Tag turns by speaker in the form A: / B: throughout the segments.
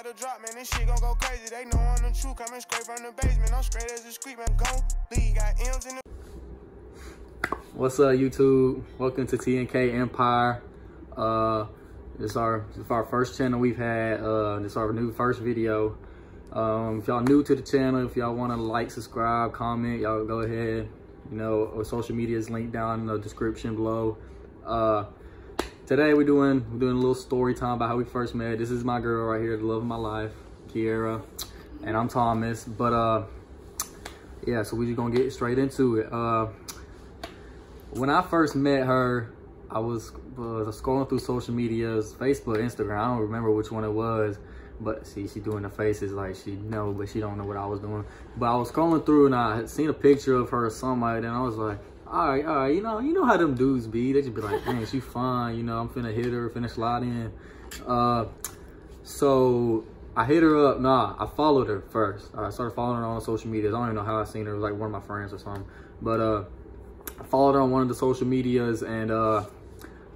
A: about to drop, man. This shit gon' go crazy. They know I'm the truth, coming straight from the basement. I'm straight as a street, man. Gon' lead, got M's in the.
B: What's up, YouTube? Welcome to TNK Empire. This is our first channel we've had. This is our new first video. If y'all new to the channel, if y'all want to like, subscribe, comment, y'all go ahead. You know, our social media is linked down in the description below. Today we're doing a little story time about how we first met. This is my girl right here, the love of my life, Kiera, and I'm Thomas. But yeah, so we're just gonna get straight into it. When I first met her, I was scrolling through social medias, Facebook, Instagram. I don't remember which one it was, but see, she doing the faces like she know, but she don't know what I was doing. But I was scrolling through and I had seen a picture of her or something like that, and I was like, all right, you know how them dudes be. They just be like, dang, she fine, you know, I'm finna hit her, finna slide in. So I hit her up. Nah, I followed her first. I started following her on social media. I don't even know how I seen her. It was like one of my friends or something. But I followed her on one of the social medias, and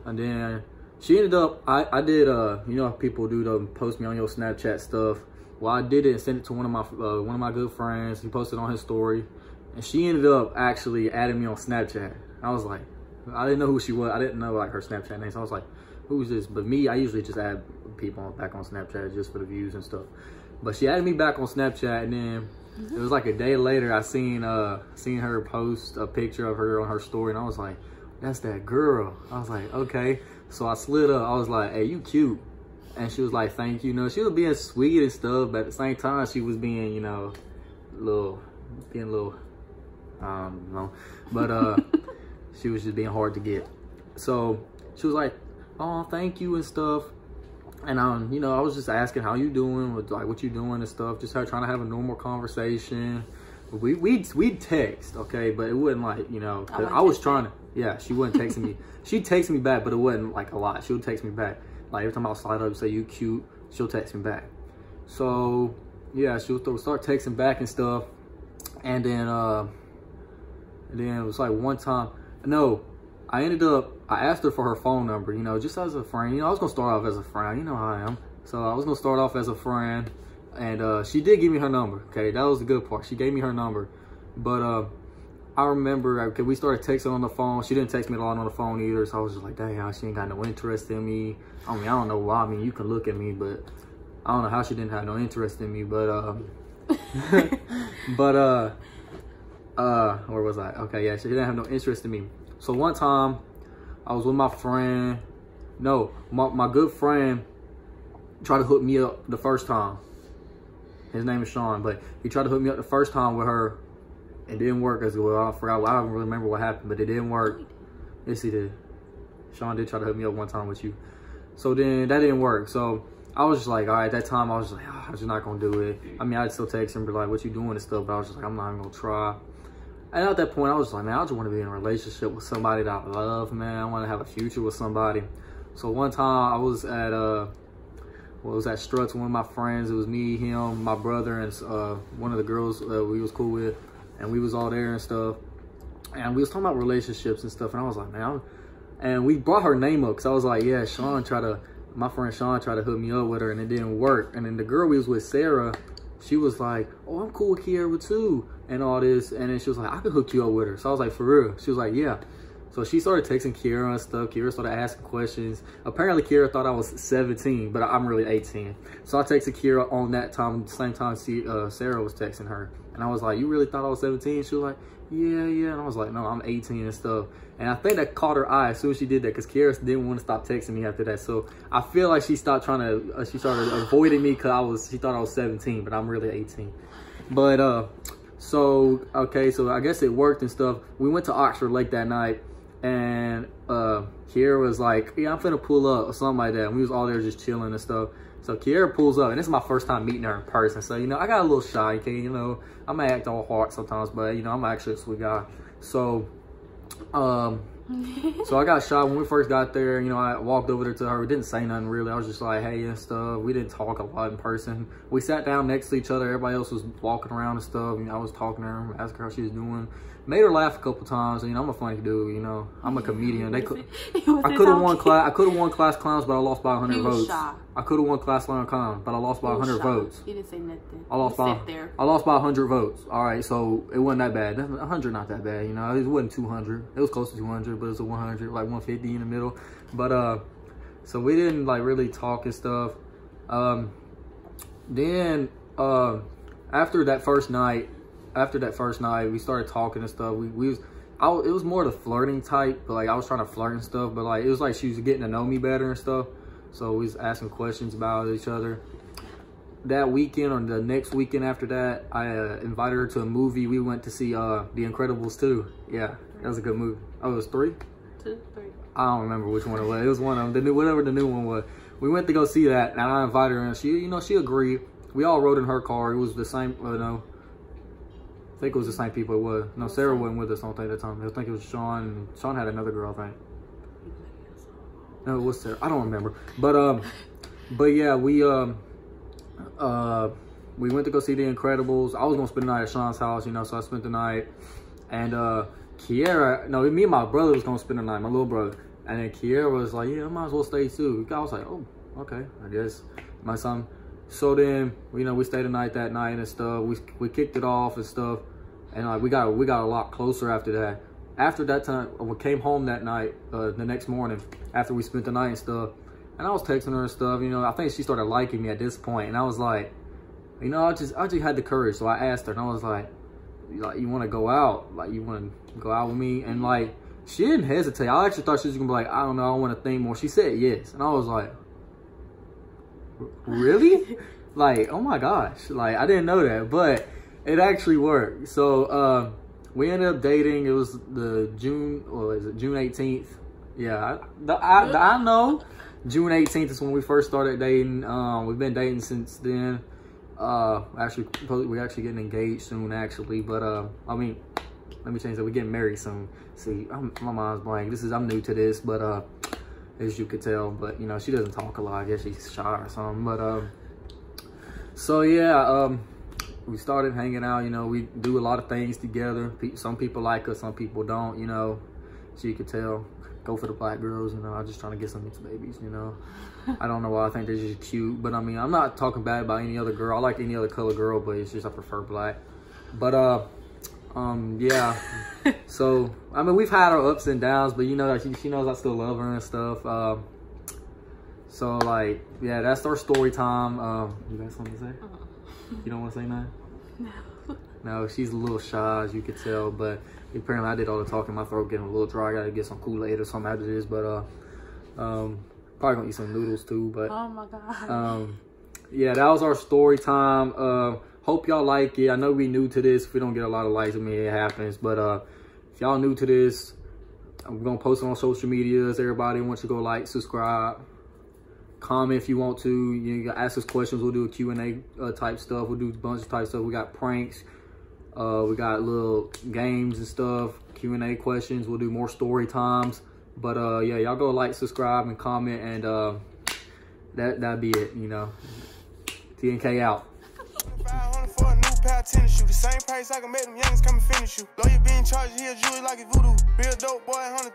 B: then she ended up, I did, you know how people do to post me on your Snapchat stuff. Well, I did it and sent it to one of my good friends. He posted on his story. And she ended up actually adding me on Snapchat. I was like, I didn't know who she was. I didn't know like her Snapchat name. So I was like, who's this? But me, I usually just add people back on Snapchat just for the views and stuff. But she added me back on Snapchat, and then it was like a day later, I seen her post a picture of her on her story, and I was like, that's that girl. I was like, okay. So I slid up. I was like, hey, you cute. And she was like, thank you. You know, she was being sweet and stuff, but at the same time, she was being, you know, being a little, I don't know, but she was just being hard to get. So she was like, oh, thank you and stuff. And you know, I was just asking how you doing, like what you doing and stuff, just her trying to have a normal conversation. We'd text, okay, but it wasn't like, you know, cause I was trying to, yeah, she wasn't texting me. She'd text me back, but it wasn't like a lot. She would text me back. Like every time I'll slide up and say you cute, she'll text me back. So yeah, she'll start texting back and stuff. And then it was like one time, no, I asked her for her phone number, you know, just as a friend. You know, I was gonna start off as a friend, you know how I am. So I was gonna start off as a friend, and she did give me her number, okay? That was the good part. She gave me her number. But I remember, okay, we started texting on the phone. She didn't text me a lot on the phone either, so I was just like, dang, she ain't got no interest in me. I mean, I don't know why. I mean, you can look at me, but I don't know how she didn't have no interest in me, but where was I? Okay, yeah, she didn't have no interest in me. So one time, I was with my friend. No, my good friend tried to hook me up the first time. His name is Sean, but he tried to hook me up the first time with her. It didn't work as well. I forgot. I don't really remember what happened, but it didn't work. Yes, he did. Sean did try to hook me up one time with you. So then that didn't work. So I was just like, all right, at that time, I was just like, oh, I'm just not going to do it. I mean, I'd still text him, but like, what you doing and stuff, but I was just like, I'm not even going to try. And at that point, I was like, man, I just want to be in a relationship with somebody that I love, man. I want to have a future with somebody. So one time I was at Struts, one of my friends. It was me, him, my brother, and one of the girls we was cool with. And we was all there and stuff. And we was talking about relationships and stuff. And I was like, man, and we brought her name up because I was like, yeah, my friend Sean tried to hook me up with her and it didn't work. And then the girl we was with, Sarah, she was like, oh, I'm cool with Kiera too, and all this. And then she was like, I could hook you up with her. So I was like, for real? She was like, yeah. So she started texting Kiera and stuff. Kiera started asking questions. Apparently, Kiera thought I was 17, but I'm really 18. So I texted Kiera on that time, same time Sarah was texting her. And I was like, you really thought I was 17? She was like, yeah. And I was like, no, I'm 18 and stuff. And I think that caught her eye as soon as she did that, because Kiera didn't want to stop texting me after that. So I feel like she stopped trying to, she started avoiding me because she thought I was 17, but I'm really 18. But, so, okay, so I guess it worked and stuff. We went to Oxford Lake that night, and Kiera was like, yeah, I'm finna pull up or something like that. And we was all there just chilling and stuff. So Kiera pulls up, and this is my first time meeting her in person. So, you know, I got a little shy, okay? You know, I might act all hard sometimes, but, you know, I'm actually a sweet guy. So, So I got shot when we first got there. You know, I walked over there to her. We didn't say nothing really. I was just like, hey, and stuff. We didn't talk a lot in person. We sat down next to each other. Everybody else was walking around and stuff. You know, I was talking to her, asking her how she was doing. Made her laugh a couple times. You know, I'm a funny dude. You know, I'm a comedian. I could have won class. I could have won class clowns, but I lost by 100 votes.
C: Shy.
B: I could have won class clown, but I lost by 100 votes.
C: You didn't say nothing.
B: I lost by 100 votes. All right, so it wasn't that bad. 100 not that bad, you know. It wasn't 200. It was close to 200, but it was a 100, like 150 in the middle. But so we didn't like really talk and stuff. Then after that first night, we started talking and stuff. It was more the flirting type, but like I was trying to flirt and stuff. But like it was like she was getting to know me better and stuff. So we was asking questions about each other. That weekend or the next weekend after that, I invited her to a movie. We went to see The Incredibles 2. Yeah, that was a good movie. Oh, it was 3?
C: 2, 3.
B: I don't remember which one it was. It was one of them. Whatever the new one was. We went to go see that, and I invited her, and she agreed. We all rode in her car. It was the same. No, I think it was the same people. It was. No, Sarah wasn't with us. I don't think at the time. I think it was Sean. Sean had another girl, I think. No, it was Sarah. I don't remember. But yeah, we went to go see The Incredibles. I was gonna spend the night at Sean's house, you know, so I spent the night. And me and my brother was gonna spend the night, my little brother. And then Kiera was like, yeah, I might as well stay too. I was like, oh, okay, I guess. My son. So then, you know, we stayed the night that night and stuff. We kicked it off and stuff. And like we got a lot closer after that. After that time, we came home that night, the next morning, after we spent the night and stuff. And I was texting her and stuff, you know, I think she started liking me at this point. And I was like, you know, I just had the courage. So I asked her and I was like, you want to go out? Like, you want to go out with me? And like, she didn't hesitate. I actually thought she was going to be like, I don't know, I want to think more. She said yes. And I was like, really? Like, oh my gosh. Like, I didn't know that, but it actually worked. So, we ended up dating. It was the June 18th? Yeah, I know. June 18th is when we first started dating. We've been dating since then. We're actually getting engaged soon, actually. But I mean, let me change that. We're getting married soon. See, my mind's blank. I'm new to this, but as you could tell. But you know, she doesn't talk a lot. I guess she's shy or something. But so yeah, we started hanging out. You know, we do a lot of things together. Some people like us, some people don't. You know, so you could tell. Go for the black girls, you know. I'm just trying to get some mixed babies, you know. I don't know why. I think they're just cute, but I mean, I'm not talking bad about any other girl. I like any other color girl, but it's just I prefer black. But yeah. So I mean, we've had our ups and downs, but you know, like, she knows I still love her and stuff. So like, yeah, that's our story time. You got something to say? You don't want to say nothing? No. No, she's a little shy, as you could tell, but apparently I did all the talking. My throat getting a little dry. I gotta get some Kool-Aid or something after this, but probably gonna eat some noodles too. But
C: oh my god.
B: Yeah, that was our story time. Hope y'all like it. I know we new to this. If we don't get a lot of likes, I mean, it happens. But if y'all new to this, I'm gonna post it on social medias. Everybody wants to go like, subscribe, comment if you want to. You can ask us questions. We'll do a Q&A type stuff. We'll do a bunch of type stuff. We got pranks. We got little games and stuff, Q&A questions. We'll do more story times. But yeah, y'all go like, subscribe, and comment, and that'd be it, you know. TNK out.
A: 500 for a new pair of tennis shoes. The same price I can make them youngins come and finish you. Lawyer being charged, he a jewelry like a voodoo. Real dope boy, 100.